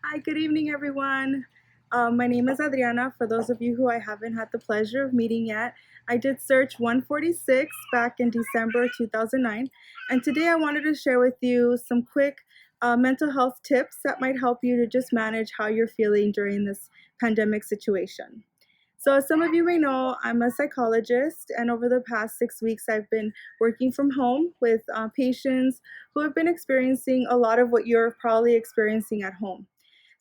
Hi, good evening, everyone. My name is Adriana. For those of you who I haven't had the pleasure of meeting yet, I did search 146 back in December 2009, and today I wanted to share with you some quick mental health tips that might help you to just manage how you're feeling during this pandemic situation. So, as some of you may know, I'm a psychologist, and over the past 6 weeks, I've been working from home with patients who have been experiencing a lot of what you're probably experiencing at home.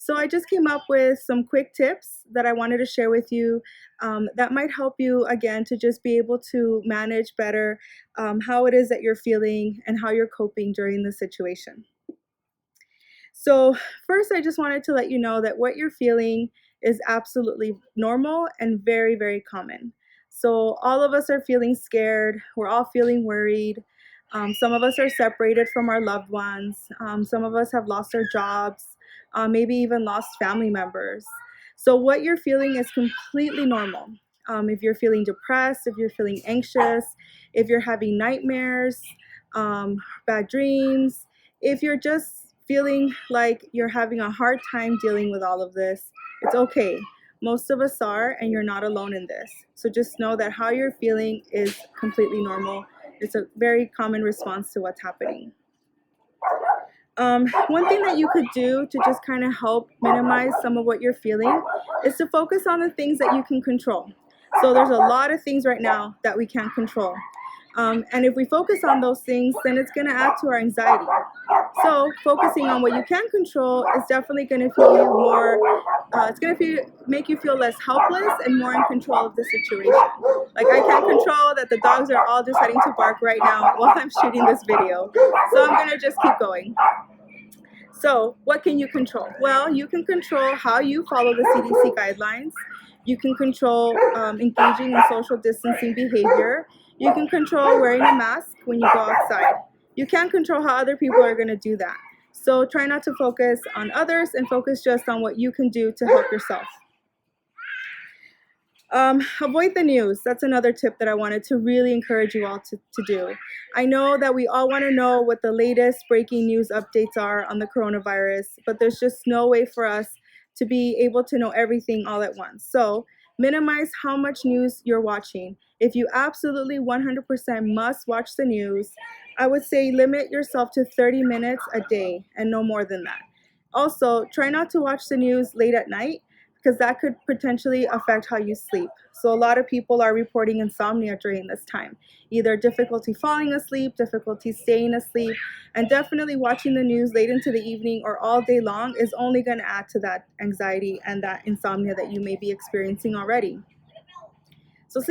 So I just came up with some quick tips that I wanted to share with you that might help you, again, to just be able to manage better how it is that you're feeling and how you're coping during the situation. So, first, I just wanted to let you know that what you're feeling is absolutely normal and very, very common. So, all of us are feeling scared, we're all feeling worried. Some of us are separated from our loved ones, some of us have lost our jobs, maybe even lost family members. So, what you're feeling is completely normal. If you're feeling depressed, if you're feeling anxious, if you're having nightmares, bad dreams, if you're just feeling like you're having a hard time dealing with all of this, it's okay. Most of us are, and you're not alone in this. So just know that how you're feeling is completely normal. It's a very common response to what's happening. One thing that you could do to just kind of help minimize some of what you're feeling is to focus on the things that you can control. So there's a lot of things right now that we can't control. And if we focus on those things, then it's going to add to our anxiety. So focusing on what you can control is definitely going to feel you more. It's going to make you feel less helpless and more in control of the situation. Like I can't control that the dogs are all deciding to bark right now while I'm shooting this video. So I'm going to just keep going. So what can you control? Well, you can control how you follow the CDC guidelines. You can control engaging in social distancing behavior. You can control wearing a mask when you go outside. You can't control how other people are going to do that. So try not to focus on others and focus just on what you can do to help yourself. Avoid the news. That's another tip that I wanted to really encourage you all to do. I know that we all want to know what the latest breaking news updates are on the coronavirus, but there's just no way for us to be able to know everything all at once. So minimize how much news you're watching. If you absolutely 100% must watch the news, I would say limit yourself to 30 minutes a day and no more than that. Also, try not to watch the news late at night because that could potentially affect how you sleep. So a lot of people are reporting insomnia during this time, either difficulty falling asleep, difficulty staying asleep, and definitely watching the news late into the evening or all day long is only going to add to that anxiety and that insomnia that you may be experiencing already. So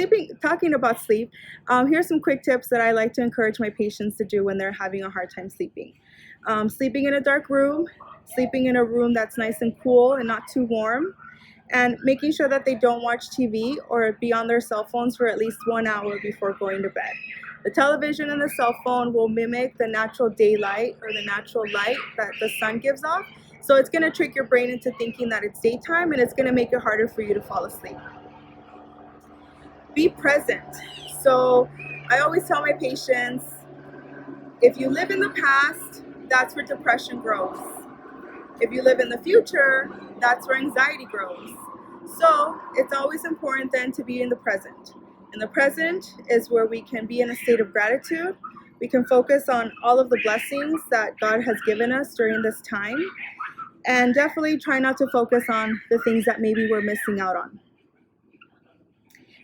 talking about sleep, here's some quick tips that I like to encourage my patients to do when they're having a hard time sleeping. Sleeping in a dark room, sleeping in a room that's nice and cool and not too warm, and making sure that they don't watch TV or be on their cell phones for at least 1 hour before going to bed. The television and the cell phone will mimic the natural daylight or the natural light that the sun gives off. So it's going to trick your brain into thinking that it's daytime, and it's going to make it harder for you to fall asleep. Be present. So I always tell my patients, if you live in the past, that's where depression grows. If you live in the future, that's where anxiety grows. So it's always important then to be in the present. In the present is where we can be in a state of gratitude. We can focus on all of the blessings that God has given us during this time, and definitely try not to focus on the things that maybe we're missing out on.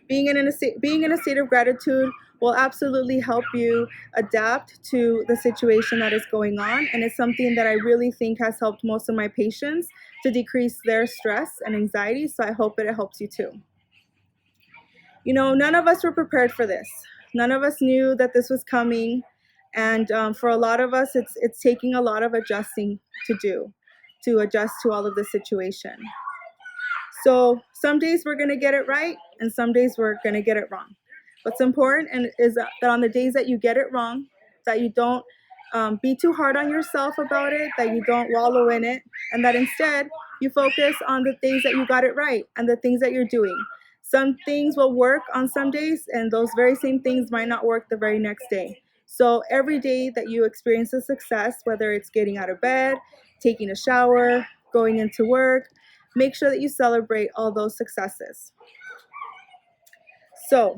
Being in a state of gratitude will absolutely help you adapt to the situation that is going on, and it's something that I really think has helped most of my patients to decrease their stress and anxiety, so I hope it helps you too. You know, none of us were prepared for this. None of us knew that this was coming, and for a lot of us, it's taking a lot of adjusting to adjust to all of the situation. So some days we're going to get it right, and some days we're going to get it wrong. What's important is that on the days that you get it wrong, that you don't be too hard on yourself about it, that you don't wallow in it, and that instead you focus on the things that you got it right and the things that you're doing. Some things will work on some days, and those very same things might not work the very next day. So every day that you experience a success, whether it's getting out of bed, taking a shower, going into work. Make sure that you celebrate all those successes. So,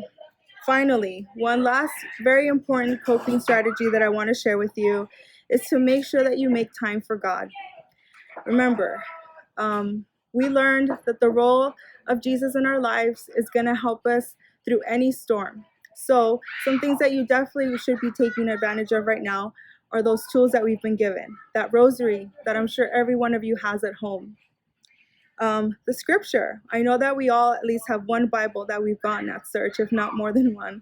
finally, one last very important coping strategy that I want to share with you is to make sure that you make time for God. Remember, we learned that the role of Jesus in our lives is going to help us through any storm. So, some things that you definitely should be taking advantage of right now are those tools that we've been given. That rosary that I'm sure every one of you has at home. The scripture. I know that we all at least have one Bible that we've gotten at Search, if not more than one.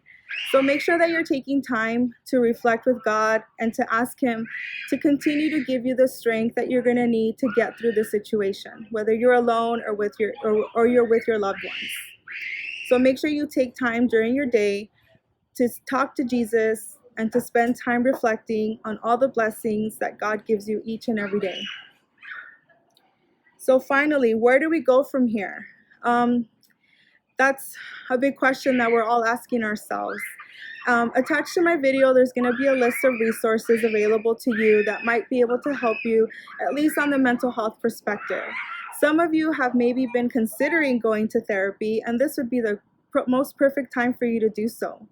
So make sure that you're taking time to reflect with God and to ask Him to continue to give you the strength that you're going to need to get through the situation, whether you're alone or with you're with your loved ones. So make sure you take time during your day to talk to Jesus and to spend time reflecting on all the blessings that God gives you each and every day. So finally, where do we go from here? That's a big question that we're all asking ourselves. Attached to my video, there's going to be a list of resources available to you that might be able to help you, at least on the mental health perspective. Some of you have maybe been considering going to therapy, and this would be the most perfect time for you to do so.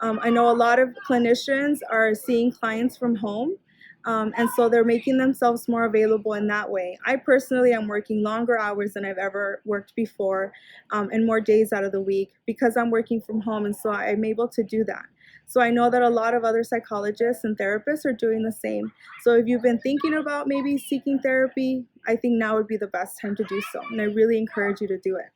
I know a lot of clinicians are seeing clients from home, and so they're making themselves more available in that way. I personally am working longer hours than I've ever worked before, and more days out of the week because I'm working from home, and so I'm able to do that. So I know that a lot of other psychologists and therapists are doing the same. So if you've been thinking about maybe seeking therapy, I think now would be the best time to do so, and I really encourage you to do it.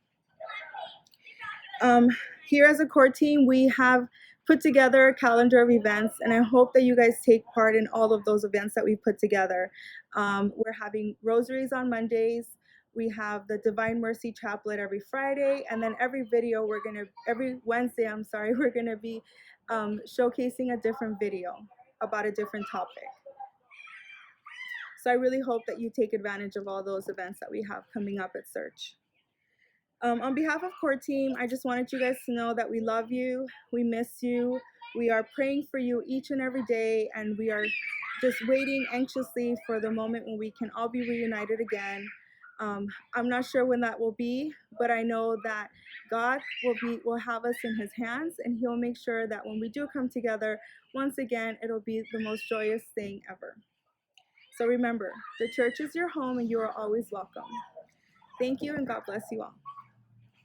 Here as a core team, we have put together a calendar of events, and I hope that you guys take part in all of those events that we put together. We're having rosaries on Mondays. We have the Divine Mercy Chaplet every Friday, and then every Wednesday, we're gonna be showcasing a different video about a different topic. So I really hope that you take advantage of all those events that we have coming up at Search. On behalf of Core Team, I just wanted you guys to know that we love you, we miss you, we are praying for you each and every day, and we are just waiting anxiously for the moment when we can all be reunited again. I'm not sure when that will be, but I know that God will have us in His hands, and He'll make sure that when we do come together, once again, it'll be the most joyous thing ever. So remember, the church is your home, and you are always welcome. Thank you, and God bless you all.